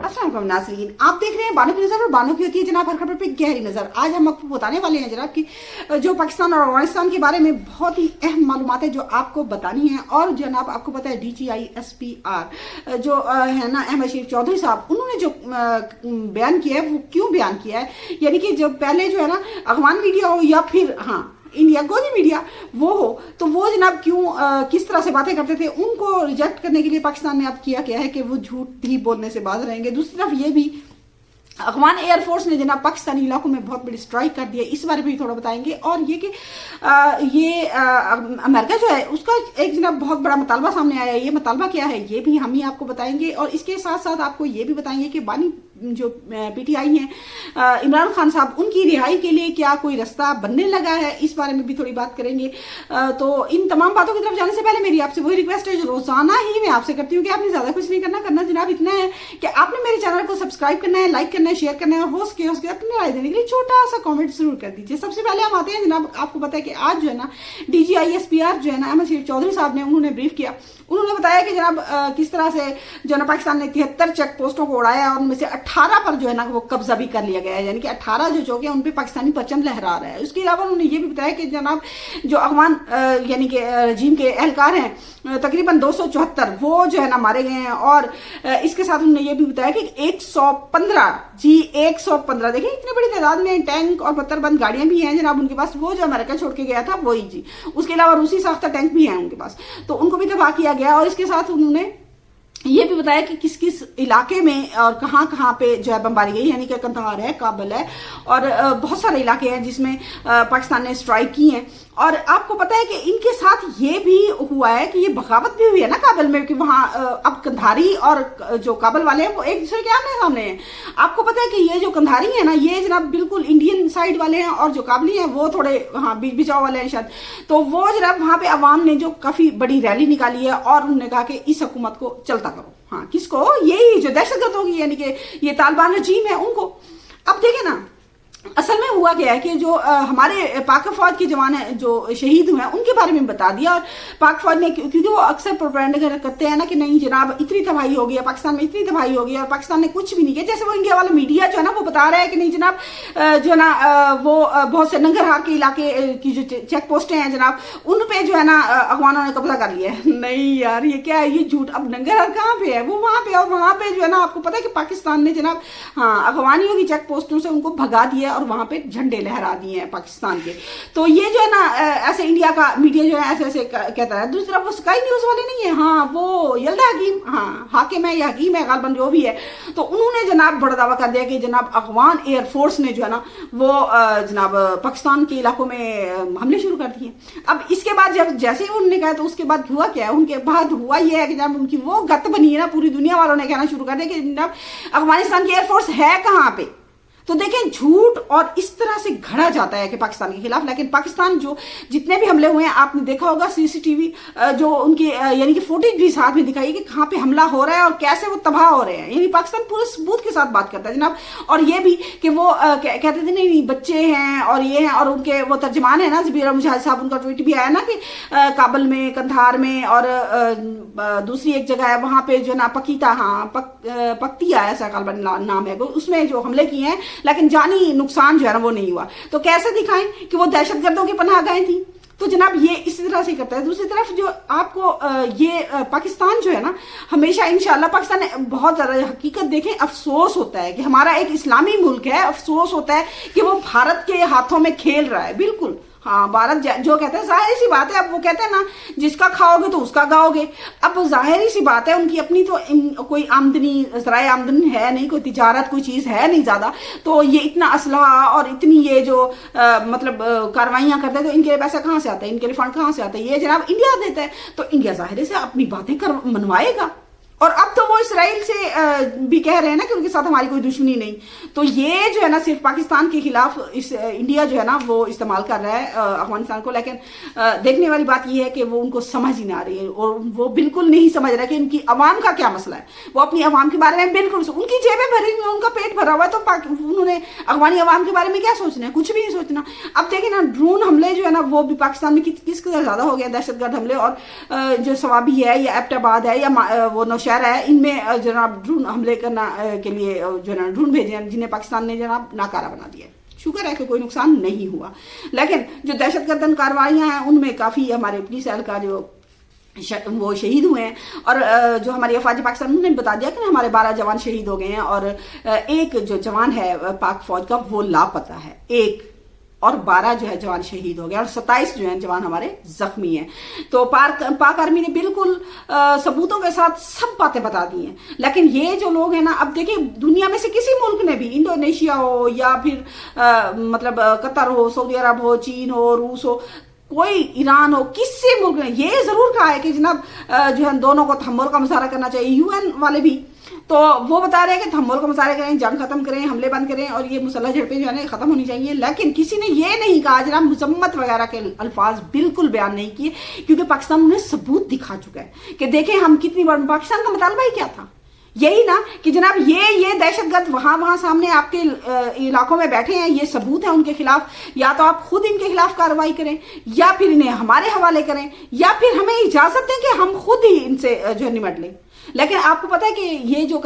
अस्सलाम वालेकुम नाज़रीन, आप देख रहे हैं बानो की नज़र और बानो की होती है जनाब हर खबर पे गहरी नज़र। आज हम आपको बताने वाले हैं जनाब कि जो पाकिस्तान और अफगानिस्तान के बारे में बहुत ही अहम मालूमात है जो आपको बतानी है। और जनाब आपको पता है DGISPR जो है ना अहमद शरीफ चौधरी साहब, उन्होंने जो बयान किया है वो क्यों बयान किया है, यानी कि जब पहले जो है ना अफगान मीडिया हो या फिर इंडिया गोदी मीडिया वो हो, तो वो जनाब क्यों किस तरह से बातें करते थे, उनको रिजेक्ट करने के लिए पाकिस्तान ने अब किया क्या है कि वो झूठ ही बोलने से बाज रहेंगे। दूसरी तरफ ये भी अफगान एयरफोर्स ने जनाब पाकिस्तानी इलाकों में बहुत बड़ी स्ट्राइक कर दी है, इस बारे में भी थोड़ा बताएंगे। और ये कि अमेरिका जो है उसका एक जनाब बहुत बड़ा मुतालबा सामने आया है, ये मुतालबा क्या है ये भी हम ही आपको बताएंगे। और इसके साथ साथ आपको ये भी बताएंगे कि बानी जो PTI हैं इमरान खान साहब, उनकी रिहाई के लिए क्या कोई रास्ता बनने लगा है, इस बारे में भी थोड़ी बात करेंगे। तो इन तमाम बातों की तरफ जाने से पहले मेरी आपसे वही रिक्वेस्ट है जो रोजाना ही मैं आपसे करती हूँ कि आपने ज्यादा कुछ नहीं करना जनाब इतना है कि आपने मेरे चैनल को सब्सक्राइब करना है, लाइक करना है, शेयर करना है और हो सके अपनी राय देने के लिए छोटा सा कमेंट जरूर कर दीजिए। सबसे पहले हम आते हैं जनाब, आपको पता है कि आज जो है ना DGISPR जो है ना अहमद शरीफ चौधरी साहब ने उन्होंने ब्रीफ किया। उन्होंने बताया कि जनाब किस तरह से जो ना पाकिस्तान ने 73 चेक पोस्टों को उड़ाया और उनमें से 18 पर जो है ना वो कब्जा भी कर लिया गया है, यानी कि 18 जो चौके हैं उन पे पाकिस्तानी परचम लहरा रहा है। उसके अलावा उन्होंने ये भी बताया कि जनाब जो अफगान यानी कि रजीम के एहलकार हैं तकरीबन 274 वो जो है ना मारे गए हैं। और इसके साथ उन्होंने ये भी बताया कि 115 देखिए इतनी बड़ी तादाद में टैंक और पत्थरबंद गाड़ियां भी हैं जनाब उनके पास, वो जो अमेरिका छोड़ के गया था वही जी। उसके अलावा रूसी साख्ता टैंक भी हैं उनके पास, तो उनको भी तबाह किया गया। और इसके साथ उन्होंने ये भी बताया कि किस किस इलाके में और कहां पे जो है बमबारी गई, यानी कि कंधार है, काबुल है और बहुत सारे इलाके हैं जिसमें पाकिस्तान ने स्ट्राइक की है। और आपको पता है कि इनके साथ ये भी हुआ है कि ये बगावत भी हुई है ना काबुल में, कि वहां अब कंधारी और जो काबुल वाले हैं वो एक दूसरे के आमने सामने हैं। आपको पता है कि ये जो कंधारी है ना ये जनाब बिल्कुल इंडियन साइड वाले हैं और जो काबुली हैं वो थोड़े बीच बिचाव वाले हैं शायद। तो वो जनाब वहां पे अवाम ने जो काफी बड़ी रैली निकाली है और उन्होंने कहा कि इस हुकूमत को चलता करो। किसको? यही जो दहशतगर्द होगी यानी कि ये तालिबान रजीम है उनको। अब देखे ना असल में हुआ क्या है कि जो हमारे पाक फौज के जवान हैं जो शहीद हुए हैं उनके बारे में बता दिया। और पाक फौज ने, क्योंकि वो अक्सर प्रोपेगेंडा करते हैं ना कि नहीं जनाब इतनी तबाही हो गई है पाकिस्तान में, इतनी तबाही हो गई और पाकिस्तान ने कुछ भी नहीं किया। जैसे वो इंडिया वाला मीडिया जो है ना वो बता रहा है कि नहीं जनाब जो है ना वो बहुत से नंगरहार के इलाके की जो चेक पोस्टें हैं जनाब उन पे जो है ना अफगानों ने कब्जा कर लिया है। नहीं यार ये क्या है, ये झूठ। अब नंगरहार कहाँ पे है? वो वहां पे, और वहां पे जो है ना आपको पता है कि पाकिस्तान ने जनाब अफगानियों की चेक पोस्टों से उनको भगा दिया और वहां पे झंडे लहरा दिए हैं पाकिस्तान के। तो ये जो है ना ऐसे इंडिया का मीडिया जो है ऐसे कहता है। दूसरी तरफ वो स्काई न्यूज वाले नहीं है, वो यल्दा हकीम हाकिम है या हकीम है गालबन जो भी है, तो उन्होंने जनाब बड़ा दावा कर दिया कि जनाब अफगान एयरफोर्स ने जो है ना वो जनाब पाकिस्तान के इलाकों में हमले शुरू कर दिए। अब इसके बाद जब जैसे ही उन्होंने कहा तो उसके बाद हुआ क्या है? उनके बाद हुआ ये है कि जब उनकी वो गत बनी है ना पूरी दुनिया वालों ने कहना शुरू कर दिया कि जनाब अफगानिस्तान की एयरफोर्स है कहाँ पे। तो देखें झूठ और इस तरह से घड़ा जाता है कि पाकिस्तान के खिलाफ, लेकिन पाकिस्तान जो जितने भी हमले हुए हैं आपने देखा होगा CCTV जो उनकी यानी कि फुटेज भी साथ में दिखाई कि कहाँ पे हमला हो रहा है और कैसे वो तबाह हो रहे हैं, यानी पाकिस्तान पूरे सबूत के साथ बात करता है जनाब। और ये भी कि वो कहते थे नहीं बच्चे हैं और ये हैं, और उनके वो तर्जमान है ना ज़बीर मुजाहिद साहब, उनका ट्वीट भी आया ना कि काबुल में, कंधार में और दूसरी एक जगह है वहां पे जो ना पकीता पक्तिया ऐसा कालबन नाम है, उसमें जो हमले किए हैं लेकिन जानी नुकसान जो है ना वो नहीं हुआ। तो कैसे दिखाएं कि वो दहशतगर्दों की पनाह गए थी? तो जनाब ये इसी तरह से करता है। दूसरी तरफ जो आपको ये पाकिस्तान जो है ना हमेशा इंशाल्लाह पाकिस्तान बहुत ज्यादा हकीकत देखें अफसोस होता है कि हमारा एक इस्लामी मुल्क है, अफसोस होता है कि वो भारत के हाथों में खेल रहा है। बिल्कुल भारत जो कहते हैं जाहिर सी बात है, अब वो कहते हैं ना जिसका खाओगे तो उसका गाओगे। अब जाहिर सी बात है उनकी अपनी तो कोई आमदनी ज़राए आमदनी है नहीं, कोई तिजारत कोई चीज़ है नहीं ज़्यादा, तो ये इतना असलहा और इतनी ये जो मतलब कार्रवाइयाँ करते हैं तो इनके लिए पैसा कहाँ से आता है, इनके लिए फंड कहाँ से आता है? ये जनाब इंडिया देता है। तो इंडिया जाहिर से अपनी बातें मनवाएगा। और अब तो वो इसराइल से भी कह रहे हैं ना कि उनके साथ हमारी कोई दुश्मनी नहीं। तो ये जो है ना सिर्फ पाकिस्तान के खिलाफ इस इंडिया जो है ना वो इस्तेमाल कर रहा है अफगानिस्तान को। लेकिन देखने वाली बात ये है कि वो उनको समझ ही ना आ रही है और वो बिल्कुल नहीं समझ रहा कि उनकी अवाम का क्या मसला है। वो अपनी अवाम के बारे में बिल्कुल, उनकी जेबें भरी हुई, उनका पेट भरा हुआ है, तो उन्होंने अफगानी अवाम के बारे में क्या सोचना है? कुछ भी नहीं सोचना। अब देखिए ना ड्रोन हमले जो है ना वो भी पाकिस्तान में किस कदर ज्यादा हो गया, दहशतगर्द हमले। और जो सवाबी है या एबटाबाद है या वो شہر ہے ان میں جناب ڈرون حملے کرنا کے لیے جو ہے نا ڈرون بھیجے ہیں جنہیں پاکستان نے جناب ناکارہ بنا دیا. شکر ہے کہ کوئی نقصان نہیں ہوا. لیکن جو دہشت گردن کارروائیاں ہیں ان میں کافی ہمارے پولیس اہلکار جو وہ شہید ہوئے ہیں, اور جو ہماری افواج پاکستان انہوں نے بتا دیا کہ ہمارے 12 جوان شہید ہو گئے ہیں, اور ایک جو جوان ہے پاک فوج کا وہ لاپتہ ہے, ایک, اور 12 جو ہے جوان شہید ہو گئے, اور 27 جو ہیں جوان ہمارے زخمی ہیں. تو پاک آرمی نے بالکل ثبوتوں کے ساتھ سب باتیں بتا دی ہیں. لیکن یہ جو لوگ ہیں نا, اب دیکھیں دنیا میں سے کسی ملک نے بھی, انڈونیشیا ہو یا پھر مطلب قطر ہو, سعودی عرب ہو, چین ہو, روس ہو, کوئی ایران ہو, کسی ملک نے یہ ضرور کہا ہے کہ جناب جو ہے دونوں کو تحمل کا مظاہرہ کرنا چاہیے. یو این والے بھی تو وہ بتا رہے ہیں کہ تحمل کا مظاہرہ کریں, جنگ ختم کریں, حملے بند کریں, اور یہ مسلح جھڑپیں جو ہے ختم ہونی چاہیے. لیکن کسی نے یہ نہیں کہا, جناب مذمت وغیرہ کے الفاظ بالکل بیان نہیں کیے, کیونکہ پاکستان انہیں ثبوت دکھا چکا ہے کہ دیکھیں ہم کتنی بار. پاکستان کا مطالبہ ہی کیا تھا, یہی نا کہ جناب یہ دہشت گرد وہاں سامنے آپ کے علاقوں میں بیٹھے ہیں, یہ ثبوت ہے ان کے خلاف, یا تو آپ خود ان کے خلاف کارروائی کریں, یا پھر انہیں ہمارے حوالے کریں, یا پھر ہمیں اجازت دیں کہ ہم خود ہی ان سے جو نمٹ لیں. لیکن آپ کو پتا ہے کہ یہ جو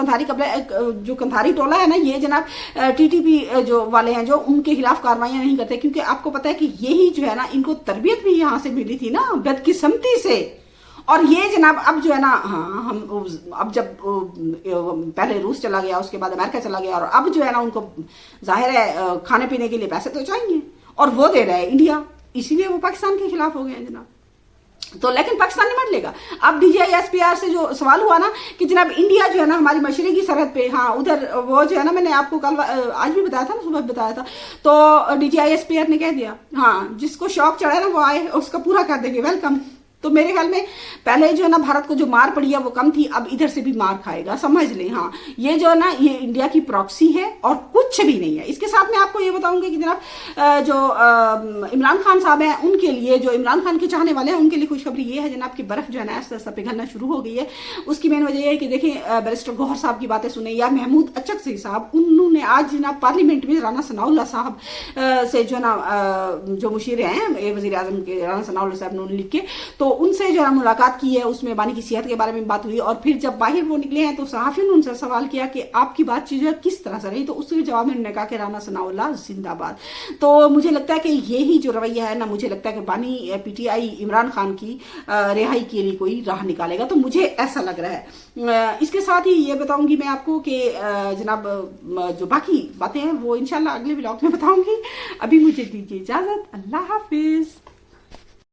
کندھاری ٹولہ ہے نا, یہ جناب ٹی ٹی پی جو والے ہیں جو ان کے خلاف کارروائیاں نہیں کرتے, کیونکہ آپ کو پتا ہے کہ یہی جو ہے نا ان کو تربیت بھی یہاں سے ملی تھی نا بدقسمتی سے. اور یہ جناب اب جو ہے نا, ہاں ہم اب جب پہلے روس چلا گیا, اس کے بعد امریکہ چلا گیا, اور اب جو ہے نا ان کو ظاہر ہے کھانے پینے کے لیے پیسے تو چاہیے, اور وہ دے رہا ہے انڈیا, اسی لیے وہ پاکستان کے خلاف ہو گئے ہیں جناب. تو لیکن پاکستان نمٹ لے گا. اب D G I S P R سے جو سوال ہوا نا کہ جناب انڈیا جو ہے نا ہماری مشرقی سرحد پہ, ہاں ادھر وہ جو ہے نا, میں نے آپ کو کل آج بھی بتایا تھا نا, صبح بتایا تھا, تو D G I S P R نے کہہ دیا ہاں جس کو شوق چڑھا ہے نا وہ آئے, اس کا پورا کر دیں گے, ویلکم. تو میرے خیال میں پہلے جو ہے نا بھارت کو جو مار پڑی ہے وہ کم تھی, اب ادھر سے بھی مار کھائے گا, سمجھ لیں. ہاں یہ جو ہے نا یہ انڈیا کی پراکسی ہے اور کچھ بھی نہیں ہے. اس کے ساتھ میں آپ کو یہ بتاؤں گی کہ جناب جو عمران خان صاحب ہیں ان کے لیے, جو عمران خان کے چاہنے والے ہیں ان کے لیے خوشخبری یہ ہے جناب کہ برف جو ہے نا ایسا ایسا پگھلنا شروع ہو گئی ہے. اس کی مین وجہ یہ ہے کہ دیکھیں بیرسٹر گوہر صاحب کی باتیں سنیں, یا محمود اچکزئی صاحب, انہوں نے آج جناب پارلیمنٹ میں رانا ثناء اللہ صاحب سے جو ہے نا جو مشیر ہیں وزیر اعظم کے رانا ثناء اللہ صاحب نے لکھ کے, تو ان سے جو ہے ملاقات کی ہے, اس میں بانی کی صحت کے بارے میں بات ہوئی, اور پھر جب باہر وہ نکلے ہیں تو صحافیوں نے ان سے سوال کیا کہ آپ کی بات چیز کس طرح سے رہی, تو اس کے جواب میں انہوں نے کہا کہ رانا ثناء اللہ زندہ باد. تو مجھے لگتا ہے کہ یہی جو رویہ ہے نا, مجھے لگتا ہے کہ بانی P T I Imran Khan کی رہائی کے لیے کوئی راہ نکالے گا, تو مجھے ایسا لگ رہا ہے. اس کے ساتھ ہی یہ بتاؤں گی میں آپ کو کہ جناب جو باقی باتیں ہیں وہ انشاءاللہ اگلے ولاگ میں بتاؤں گی. ابھی مجھے دیجیے اجازت, اللہ حافظ.